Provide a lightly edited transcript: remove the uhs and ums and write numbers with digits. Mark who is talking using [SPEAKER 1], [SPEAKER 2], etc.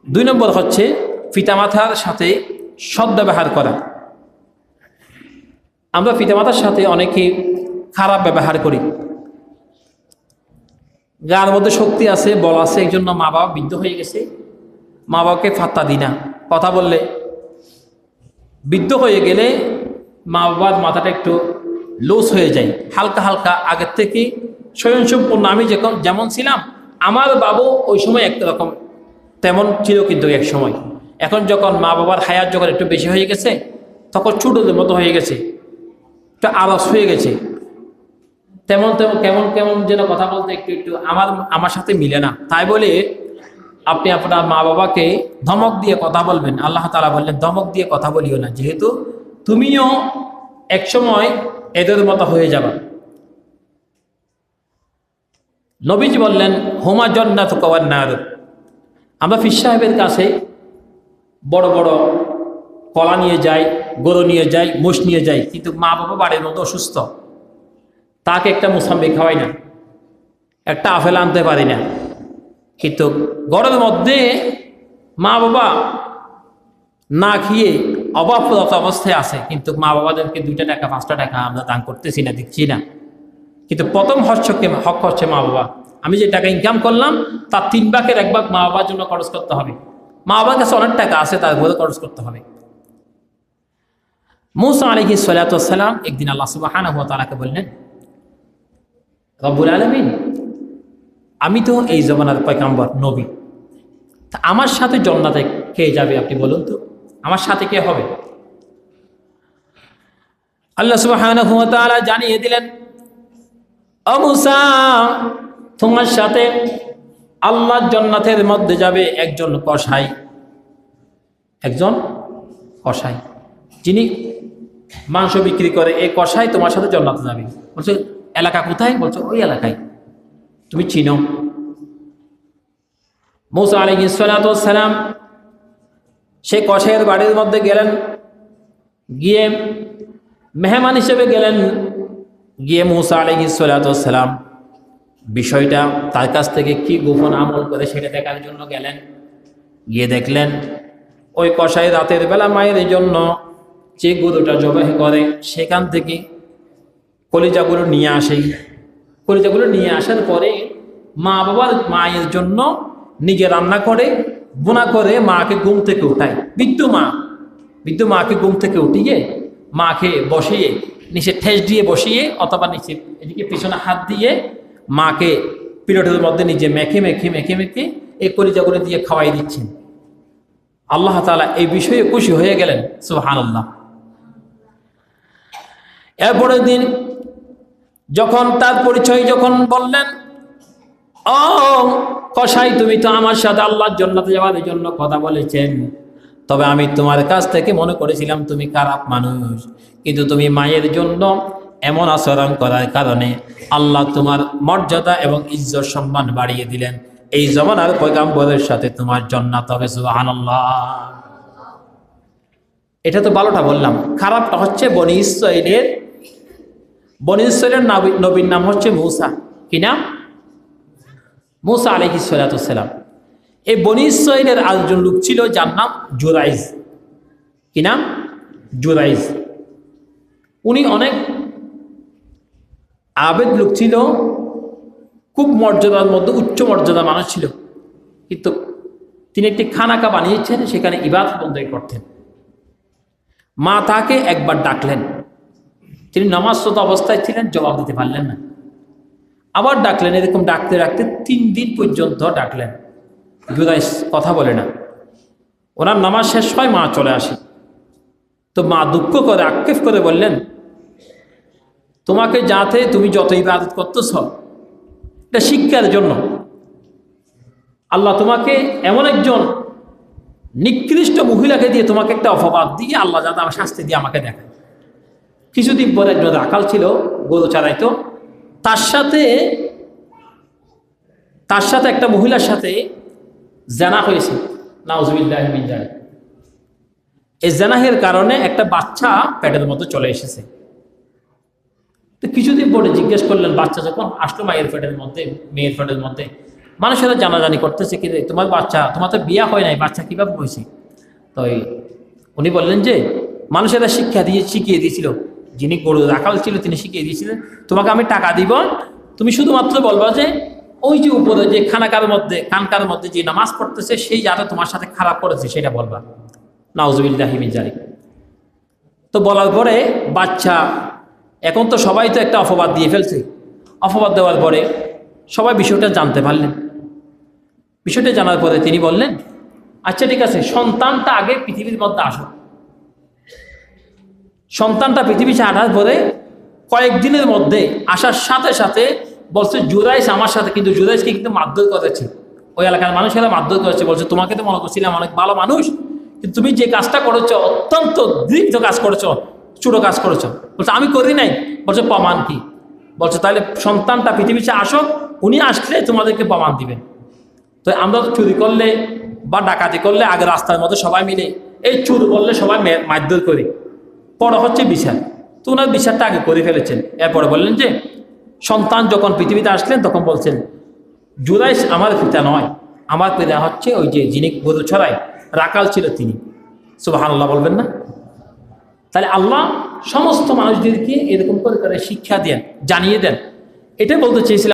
[SPEAKER 1] 2 নম্বর হচ্ছে পিতামাতার সাথে সদ্ব্যবহার করা। আমরা পিতামাতার সাথে অনেকে খারাপ ব্যবহার করি। যার মধ্যে শক্তি আছে, বল আছে, এই জন্য মা বাবা বৃদ্ধ হয়ে গেছে, মা বাবাকে ফাত্তা দিই না। কথা বললে, বৃদ্ধ হয়ে গেলে মা বাবার মাথাটা একটু লুজ হয়ে যায়, হালকা হালকা আগের থেকে স্বয়ংসম্পূর্ণ। আমি যেমন ছিলাম, আমার বাবু ওই সময় একরকম তেমন ছিল, কিন্তু এক সময় এখন যখন মা বাবার হায়াত যখন একটু বেশি হয়ে গেছে, তখন ছোটদের মতো হয়ে গেছে, একটু আলস হয়ে গেছে, তেমন তেমন কেমন কেমন যেন কথা বলতে একটু একটু আমার সাথে মিলে না। তাই বলে আপনি আপনার মা বাবাকে ধমক দিয়ে কথা বলবেন? আল্লাহ তাআলা বললেন, ধমক দিয়ে কথা বলিও না, যেহেতু তুমিও একসময় এদের মতো হয়ে যাবে। নবীজি বললেন, হুমা জান্নাতুকা ওয়ান নার। আমরা পীর সাহেবের কাছে বড় বড় কলা নিয়ে যাই, গরু নিয়ে যাই, মোষ নিয়ে যাই, কিন্তু মা বাবা বাড়ির মতো অসুস্থ, তাকে একটা মুসাম্বি খাওয়াই না, একটা আপেল আনতে পারি না। কিন্তু ঘরের মধ্যে মা বাবা না খেয়ে অভাবরত অবস্থায় আছে, কিন্তু মা বাবাদেরকে 2 টাকা 5 টাকা আমরা দান করতেছি না, দিচ্ছি না। কিন্তু প্রথম হক হচ্ছে মা বাবা। আমি যে টাকা ইনকাম করলাম তার 3 ভাগের 1 ভাগ মা বাবার জন্য খরচ করতে হবে। মা বাবার কাছে অনেক টাকা আছে, তার উপরে খরচ করতে হবে। মূসা আলাইহিস সালাতু ওয়াস সালাম একদিন আল্লাহ সুবহানাহু ওয়া তাআলাকে বললেন, রব্বুল আলামিন, আমি তো এই জমানার পয়গম্বর নবী, তা আমার সাথে জান্নাতে কে যাবে আপনি বলুন তো, আমার সাথে কে হবে? আল্লাহ সুবহানাহু ওয়া তাআলা জানিয়ে দিলেন, ও মূসা, তোমার সাথে আল্লাহর জান্নাতের মধ্যে যাবে একজন কসাই, একজন কসাই যিনি মাংস বিক্রি করে, এই কসাই তোমার সাথে জান্নাতে যাবে। বলছে, এলাকা কোথায়? বলছে, ওই এলাকায়, তুমি চিনো। মূসা আলাইহিস সালাতু ওয়াস সালাম সেই কসাইয়ের বাড়ির মধ্যে গেলেন, গিয়ে মেহমান হিসেবে গেলেন। গিয়ে মূসা আলাইহিস সালাতু ওয়াস সালাম বিষয়টা তার কাছ থেকে কি গোপন আমল করে সেটা দেখার জন্য গেলেন। গিয়ে দেখলেন ওই কসাই রাতের বেলা মায়ের জন্য যে গরুটা জবাই করে সেখান থেকে কলিজাগুলো নিয়ে আসে। কলিজাগুলো নিয়ে আসার পরে মা বাবার মায়ের জন্য নিজে রান্না করে, বোনা করে মাকে ঘুম থেকে উঠায়। বৃদ্ধ মাকে ঘুম থেকে উঠিয়ে মাকে বসিয়ে নিচে ঠেস দিয়ে বসিয়ে, অথবা নিচে এদিকে পিছনে হাত দিয়ে মাকে পিরিয়ডের মধ্যে নিজে মেখে মেখে মেখে মেখে এই কলিজাগুলো দিয়ে খাওয়াই দিচ্ছেন। আল্লাহ তাআলা এই বিষয়ে খুশি হয়ে গেলেন, সুবহানাল্লাহ। এরপরের দিন যখন তার পরিচয় যখন বললেন, ও কসাই, তুমি তো আমার সাথে আল্লাহর জান্নাতে যাওয়ার জন্য কথা বলেছেন, তবে আমি তোমার কাছ থেকে মনে করেছিলাম তুমি খারাপ মানুষ, কিন্তু তুমি মায়ের জন্য এমন আচরণ করার কারণে আল্লাহ তোমার মর্যাদা এবং ইজ্জত সম্মান বাড়িয়ে দিলেন। এই জমানার পয়গম্বরের সাথে তোমার জান্নাত হবে, সুবহানাল্লাহ। এটা তো ভালোটা বললাম, খারাপটা হচ্ছে বনি ইসরাইলের নবীর নাম হচ্ছে মূসা। কি নাম? মূসা আলাইহিস সালাতু ওয়াস সালাম। এই বনি ইসরাইলের আরেকজন লোক ছিল যার নাম জুরাইজ। কি নাম? জুরাইজ। উনি অনেক আবেদ লোক ছিল, খুব মর্যাদার মধ্যে উচ্চ মর্যাদা মানুষ ছিল, কিন্তু তিনি একটি খানাকা বানিয়েছেন, সেখানে ইবাদত বন্দেগী করতেন। মা তাকে একবার ডাকলেন, তিনি নামাজরত অবস্থায় ছিলেন, জবাব দিতে পারলেন না। আবার ডাকলেন, এরকম ডাকতে ডাকতে 3 দিন পর্যন্ত ডাকলেন, জুরাইজ কথা বলে না। ওনার নামাজ শেষ হয়, মা চলে আসে। তো মা দুঃখ করে আক্ষেপ করে বললেন, তোমাকে যাতে তুমি যত ইবাদত করতেছ এটা শিক্ষার জন্য আল্লাহ তোমাকে এমন একজন নিকৃষ্ট মহিলাকে দিয়ে, তোমাকে একটা অপবাদ দিয়ে আল্লাহ যাতে আমার শাস্তি দিয়ে আমাকে দেখায়। কিছুদিন পরে একজন রাখাল ছিল, গরু চড়াইতো, তার সাথে একটা মহিলার সাথে জানা হয়েছে, নাউজুবিল্লাহ মিন যালিক। এই জানাহের কারণে একটা বাচ্চা পেটের মধ্যে চলে এসেছে। তো কিছুদিন পরে জিজ্ঞেস করলেন, বাচ্চা যখন আসলো মেয়ের পেটের মধ্যে, মানুষেরা জানাজানি করতেছে কি তোমার বাচ্চা, তোমার তো বিয়ে হয় নাই, বাচ্চা কীভাবে হয়েছে? তো উনি বললেন যে মানুষেরা শিখিয়ে দিয়েছিল, যিনি গরু রাখাল ছিল তিনি শিখিয়ে দিয়েছিলেন, তোমাকে আমি টাকা দিব, তুমি শুধুমাত্র বলবা যে ওই যে উপরে যে খানকার মধ্যে যে নামাজ পড়তেছে সেই যাতে তোমার সাথে খারাপ করেছে সেটা বলবা। নাউজুবিল্লাহি মিন যালিক। তো বলার পরে বাচ্চা, এখন তো সবাই তো একটা অপবাদ দিয়ে ফেলছে, অপবাদ দেওয়ার পরে সবাই বিষয়টা জানতে পারলেন। বিষয়টা জানার পরে তিনি বললেন, আচ্ছা ঠিক আছে, সন্তানটা আগে পৃথিবীর মধ্যে আসুক। সন্তানটা পৃথিবীতে আসার পরে কয়েকদিনের মধ্যে আসার সাথে সাথে বলছে জুরাইস আমার সাথে, কিন্তু জুরাইসকে কিন্তু মারধর করেছে, ওই এলাকার মানুষেরা মারধর করেছে, বলছে তোমাকে তো মনে করছিলাম অনেক ভালো মানুষ, কিন্তু তুমি যে কাজটা করেছো অত্যন্ত দীর্ঘ কাজ করেছো, ছোট কাজ করেছো। বলছে আমি করি নাই। বলছে প্রমাণ কি? বলছে তাহলে সন্তানটা পৃথিবীতে আসুক, উনি আসলে তোমাদেরকে প্রমাণ দিবেন। তো আমরা চুরি করলে বা ডাকাতি করলে আগে রাস্তার মধ্যে সবাই মিলে এই চুর বললে সবাই মারধর করি, পরে হচ্ছে বিচার। তো ওনার বিচারটা আগে করে ফেলেছেন। এরপরে বললেন যে সন্তান যখন পৃথিবীতে আসলেন তখন বলছেন জুরাইস আমার পিতা নয়, আমার পিতা হচ্ছে ওই যে যিনি গরু ছড়ায় রাখাল ছিল তিনি। সুবহানাল্লাহ বলবেন না? তাহলে আল্লাহ সমস্ত মানুষদেরকে এরকম করে শিক্ষা দেন, জানিয়ে দেন। এটাই বলতে চেয়েছিলাম।